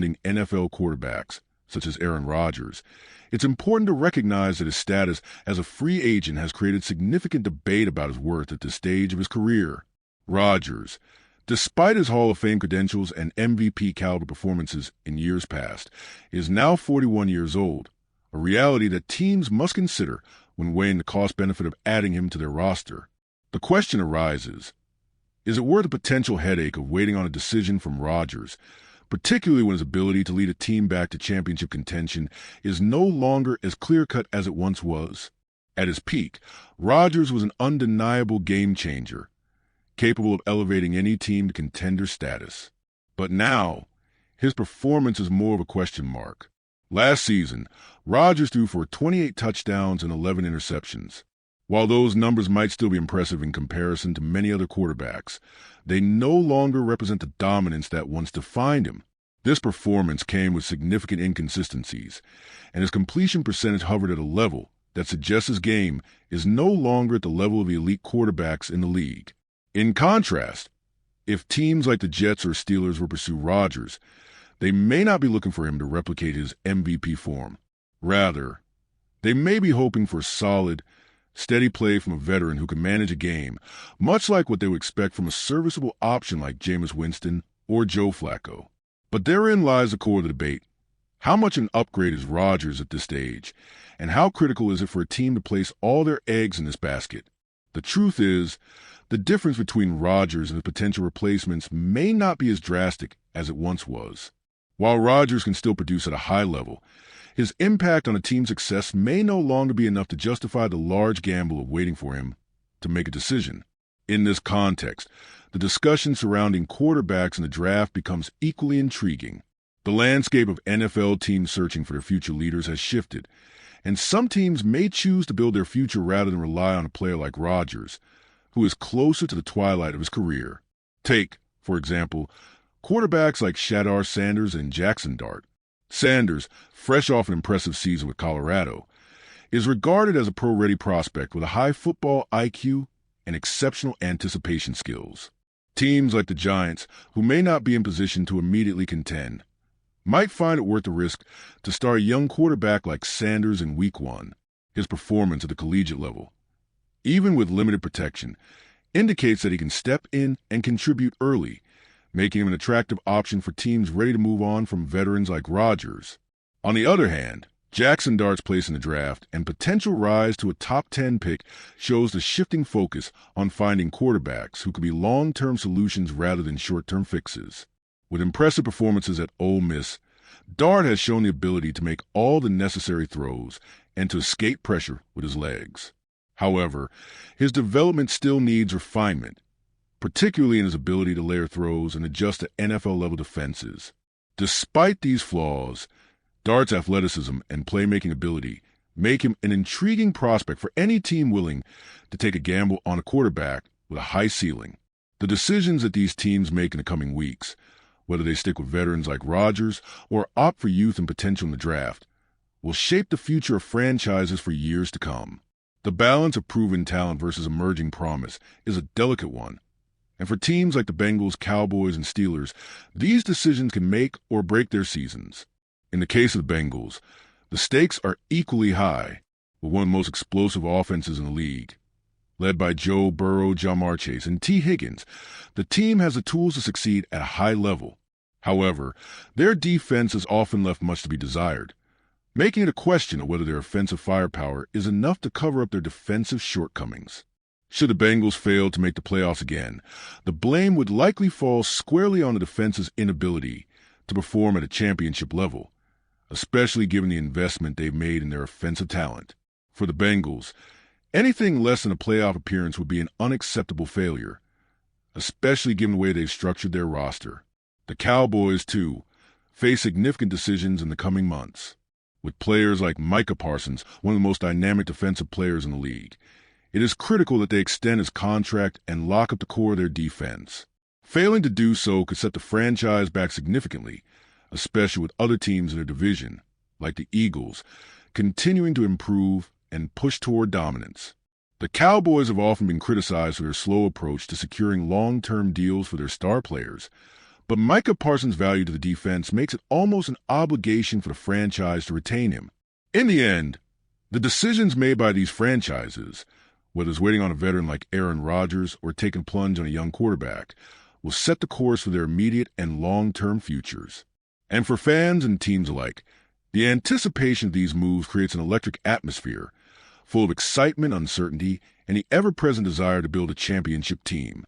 NFL quarterbacks, such as Aaron Rodgers, it's important to recognize that his status as a free agent has created significant debate about his worth at this stage of his career. Rodgers, despite his Hall of Fame credentials and MVP-caliber performances in years past, is now 41 years old, a reality that teams must consider when weighing the cost-benefit of adding him to their roster. The question arises, is it worth the potential headache of waiting on a decision from Rodgers, particularly when his ability to lead a team back to championship contention is no longer as clear-cut as it once was? At his peak, Rodgers was an undeniable game-changer, capable of elevating any team to contender status. But now, his performance is more of a question mark. Last season, Rodgers threw for 28 touchdowns and 11 interceptions. While those numbers might still be impressive in comparison to many other quarterbacks, they no longer represent the dominance that once defined him. This performance came with significant inconsistencies, and his completion percentage hovered at a level that suggests his game is no longer at the level of the elite quarterbacks in the league. In contrast, if teams like the Jets or Steelers will pursue Rodgers, they may not be looking for him to replicate his MVP form. Rather, they may be hoping for solid, steady play from a veteran who can manage a game, much like what they would expect from a serviceable option like Jameis Winston or Joe Flacco. But therein lies the core of the debate. How much an upgrade is Rodgers at this stage, and how critical is it for a team to place all their eggs in this basket? The truth is, the difference between Rodgers and his potential replacements may not be as drastic as it once was. While Rodgers can still produce at a high level, his impact on a team's success may no longer be enough to justify the large gamble of waiting for him to make a decision. In this context, the discussion surrounding quarterbacks in the draft becomes equally intriguing. The landscape of NFL teams searching for their future leaders has shifted, and some teams may choose to build their future rather than rely on a player like Rodgers, who is closer to the twilight of his career. Take, for example, quarterbacks like Shadar Sanders and Jackson Dart. Sanders, fresh off an impressive season with Colorado, is regarded as a pro-ready prospect with a high football IQ and exceptional anticipation skills. Teams like the Giants, who may not be in position to immediately contend, might find it worth the risk to start a young quarterback like Sanders in Week 1. His performance at the collegiate level, even with limited protection, indicates that he can step in and contribute early, making him an attractive option for teams ready to move on from veterans like Rodgers. On the other hand, Jackson Dart's place in the draft and potential rise to a top 10 pick shows the shifting focus on finding quarterbacks who could be long-term solutions rather than short-term fixes. With impressive performances at Ole Miss, Dart has shown the ability to make all the necessary throws and to escape pressure with his legs. However, his development still needs refinement, particularly in his ability to layer throws and adjust to NFL-level defenses. Despite these flaws, Dart's athleticism and playmaking ability make him an intriguing prospect for any team willing to take a gamble on a quarterback with a high ceiling. The decisions that these teams make in the coming weeks, whether they stick with veterans like Rodgers or opt for youth and potential in the draft, will shape the future of franchises for years to come. The balance of proven talent versus emerging promise is a delicate one, and for teams like the Bengals, Cowboys, and Steelers, these decisions can make or break their seasons. In the case of the Bengals, the stakes are equally high, with one of the most explosive offenses in the league. Led by Joe Burrow, Jamar Chase, and T. Higgins, the team has the tools to succeed at a high level. However, their defense has often left much to be desired, making it a question of whether their offensive firepower is enough to cover up their defensive shortcomings. Should the Bengals fail to make the playoffs again, the blame would likely fall squarely on the defense's inability to perform at a championship level, especially given the investment they've made in their offensive talent. For the Bengals, anything less than a playoff appearance would be an unacceptable failure, especially given the way they've structured their roster. The Cowboys, too, face significant decisions in the coming months. With players like Micah Parsons, one of the most dynamic defensive players in the league, it is critical that they extend his contract and lock up the core of their defense. Failing to do so could set the franchise back significantly, especially with other teams in their division, like the Eagles, continuing to improve and push toward dominance. The Cowboys have often been criticized for their slow approach to securing long-term deals for their star players, But Micah Parsons' value to the defense makes it almost an obligation for the franchise to retain him. In the end, the decisions made by these franchises, whether it's waiting on a veteran like Aaron Rodgers or taking plunge on a young quarterback, will set the course for their immediate and long-term futures. And for fans and teams alike, the anticipation of these moves creates an electric atmosphere, full of excitement, uncertainty, and the ever-present desire to build a championship team.